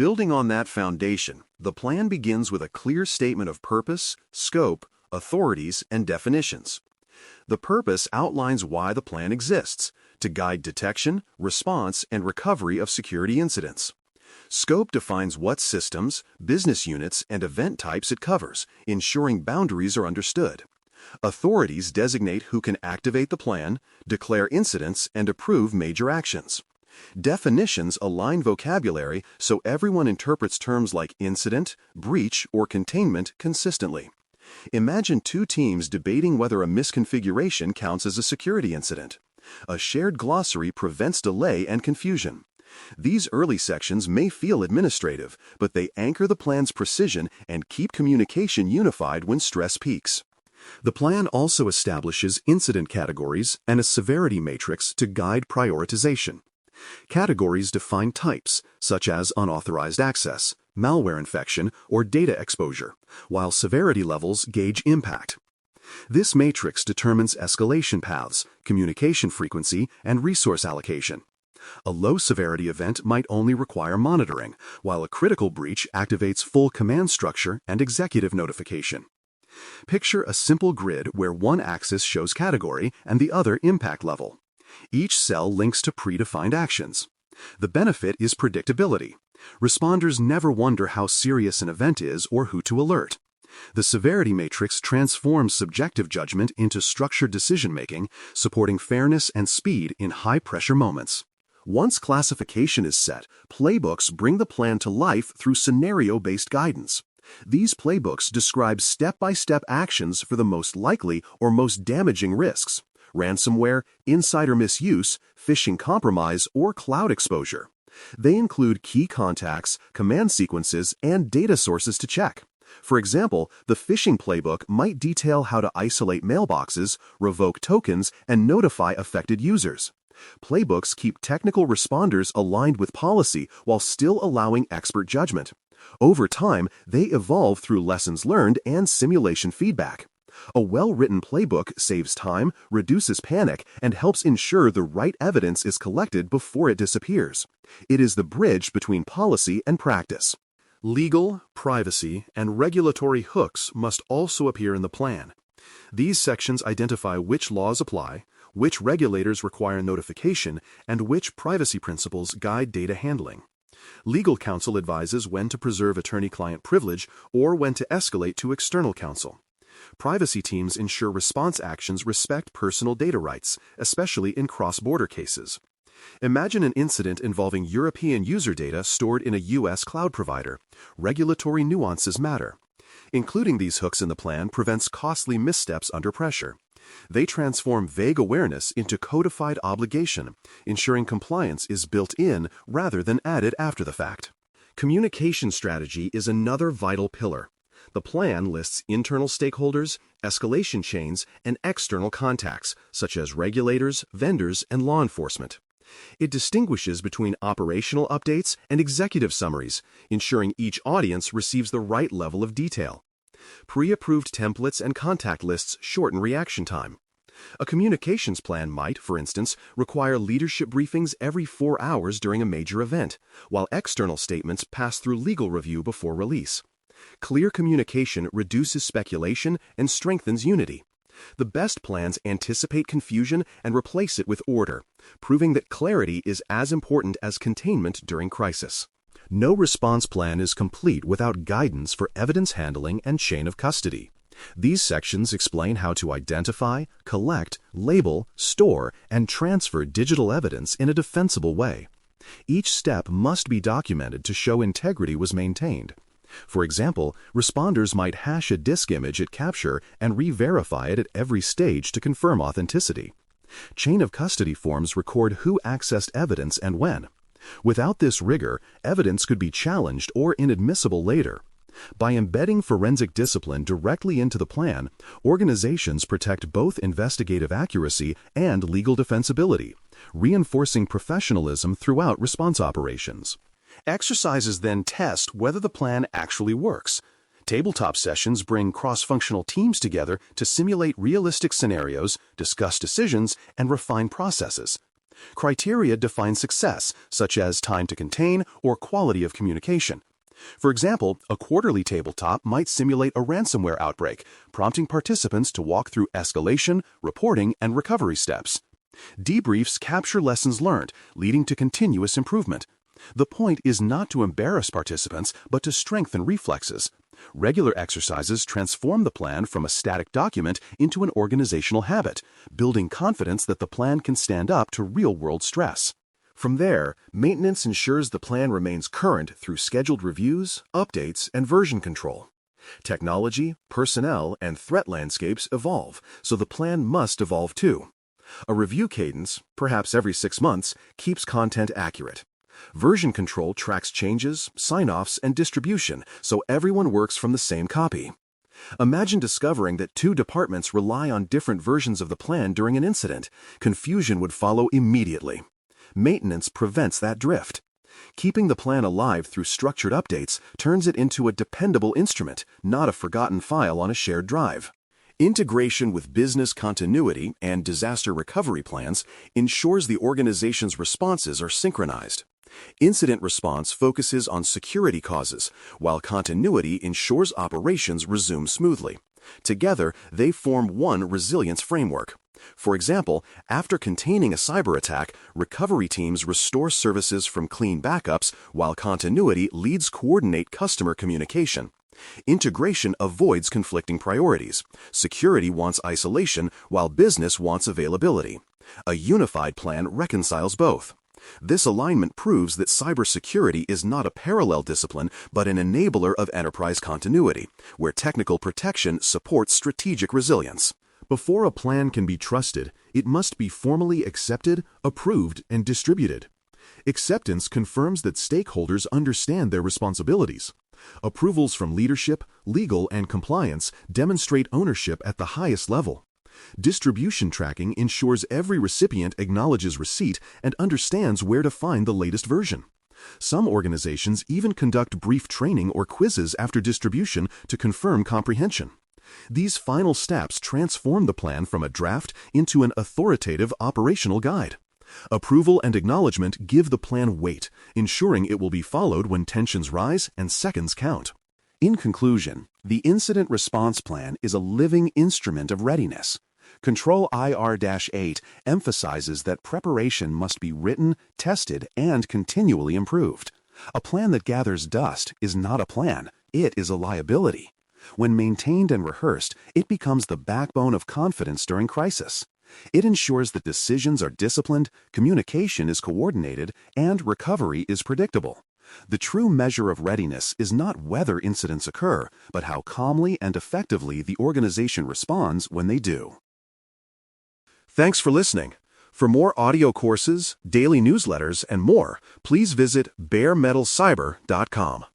Building on that foundation, the plan begins with a clear statement of purpose, scope, authorities, and definitions. The purpose outlines why the plan exists, to guide detection, response, and recovery of security incidents. Scope defines what systems, business units, and event types it covers, ensuring boundaries are understood. Authorities designate who can activate the plan, declare incidents, and approve major actions. Definitions align vocabulary so everyone interprets terms like incident, breach, or containment consistently. Imagine two teams debating whether a misconfiguration counts as a security incident. A shared glossary prevents delay and confusion. These early sections may feel administrative, but they anchor the plan's precision and keep communication unified when stress peaks. The plan also establishes incident categories and a severity matrix to guide prioritization. Categories define types, such as unauthorized access, malware infection, or data exposure, while severity levels gauge impact. This matrix determines escalation paths, communication frequency, and resource allocation. A low-severity event might only require monitoring, while a critical breach activates full command structure and executive notification. Picture a simple grid where one axis shows category and the other impact level. Each cell links to predefined actions. The benefit is predictability. Responders never wonder how serious an event is or who to alert. The severity matrix transforms subjective judgment into structured decision-making, supporting fairness and speed in high-pressure moments. Once classification is set, playbooks bring the plan to life through scenario-based guidance. These playbooks describe step-by-step actions for the most likely or most damaging risks: ransomware, insider misuse, phishing compromise, or cloud exposure. They include key contacts, command sequences, and data sources to check. For example, the phishing playbook might detail how to isolate mailboxes, revoke tokens, and notify affected users. Playbooks keep technical responders aligned with policy while still allowing expert judgment. Over time, they evolve through lessons learned and simulation feedback. A well-written playbook saves time, reduces panic, and helps ensure the right evidence is collected before it disappears. It is the bridge between policy and practice. Legal, privacy, and regulatory hooks must also appear in the plan. These sections identify which laws apply, which regulators require notification, and which privacy principles guide data handling. Legal counsel advises when to preserve attorney-client privilege or when to escalate to external counsel. Privacy teams ensure response actions respect personal data rights, especially in cross-border cases. Imagine an incident involving European user data stored in a U.S. cloud provider. Regulatory nuances matter. Including these hooks in the plan prevents costly missteps under pressure. They transform vague awareness into codified obligation, ensuring compliance is built in rather than added after the fact. Communication strategy is another vital pillar. The plan lists internal stakeholders, escalation chains, and external contacts, such as regulators, vendors, and law enforcement. It distinguishes between operational updates and executive summaries, ensuring each audience receives the right level of detail. Pre-approved templates and contact lists shorten reaction time. A communications plan might, for instance, require leadership briefings every 4 hours during a major event, while external statements pass through legal review before release. Clear communication reduces speculation and strengthens unity. The best plans anticipate confusion and replace it with order, proving that clarity is as important as containment during crisis. No response plan is complete without guidance for evidence handling and chain of custody. These sections explain how to identify, collect, label, store, and transfer digital evidence in a defensible way. Each step must be documented to show integrity was maintained. For example, responders might hash a disk image at capture and re-verify it at every stage to confirm authenticity. Chain of custody forms record who accessed evidence and when. Without this rigor, evidence could be challenged or inadmissible later. By embedding forensic discipline directly into the plan, organizations protect both investigative accuracy and legal defensibility, reinforcing professionalism throughout response operations. Exercises then test whether the plan actually works. Tabletop sessions bring cross-functional teams together to simulate realistic scenarios, discuss decisions, and refine processes. Criteria define success, such as time to contain or quality of communication. For example, a quarterly tabletop might simulate a ransomware outbreak, prompting participants to walk through escalation, reporting, and recovery steps. Debriefs capture lessons learned, leading to continuous improvement. The point is not to embarrass participants, but to strengthen reflexes. Regular exercises transform the plan from a static document into an organizational habit, building confidence that the plan can stand up to real-world stress. From there, maintenance ensures the plan remains current through scheduled reviews, updates, and version control. Technology, personnel, and threat landscapes evolve, so the plan must evolve too. A review cadence, perhaps every 6 months, keeps content accurate. Version control tracks changes, sign-offs, and distribution, so everyone works from the same copy. Imagine discovering that 2 departments rely on different versions of the plan during an incident. Confusion would follow immediately. Maintenance prevents that drift. Keeping the plan alive through structured updates turns it into a dependable instrument, not a forgotten file on a shared drive. Integration with business continuity and disaster recovery plans ensures the organization's responses are synchronized. Incident response focuses on security causes, while continuity ensures operations resume smoothly. Together, they form one resilience framework. For example, after containing a cyber attack, recovery teams restore services from clean backups, while continuity leads coordinate customer communication. Integration avoids conflicting priorities. Security wants isolation, while business wants availability. A unified plan reconciles both. This alignment proves that cybersecurity is not a parallel discipline, but an enabler of enterprise continuity, where technical protection supports strategic resilience. Before a plan can be trusted, it must be formally accepted, approved, and distributed. Acceptance confirms that stakeholders understand their responsibilities. Approvals from leadership, legal, and compliance demonstrate ownership at the highest level. Distribution tracking ensures every recipient acknowledges receipt and understands where to find the latest version. Some organizations even conduct brief training or quizzes after distribution to confirm comprehension. These final steps transform the plan from a draft into an authoritative operational guide. Approval and acknowledgement give the plan weight, ensuring it will be followed when tensions rise and seconds count. In conclusion, the incident response plan is a living instrument of readiness. Control IR-8 emphasizes that preparation must be written, tested, and continually improved. A plan that gathers dust is not a plan, it is a liability. When maintained and rehearsed, it becomes the backbone of confidence during crisis. It ensures that decisions are disciplined, communication is coordinated, and recovery is predictable. The true measure of readiness is not whether incidents occur, but how calmly and effectively the organization responds when they do. Thanks for listening. For more audio courses, daily newsletters, and more, please visit baremetalcyber.com.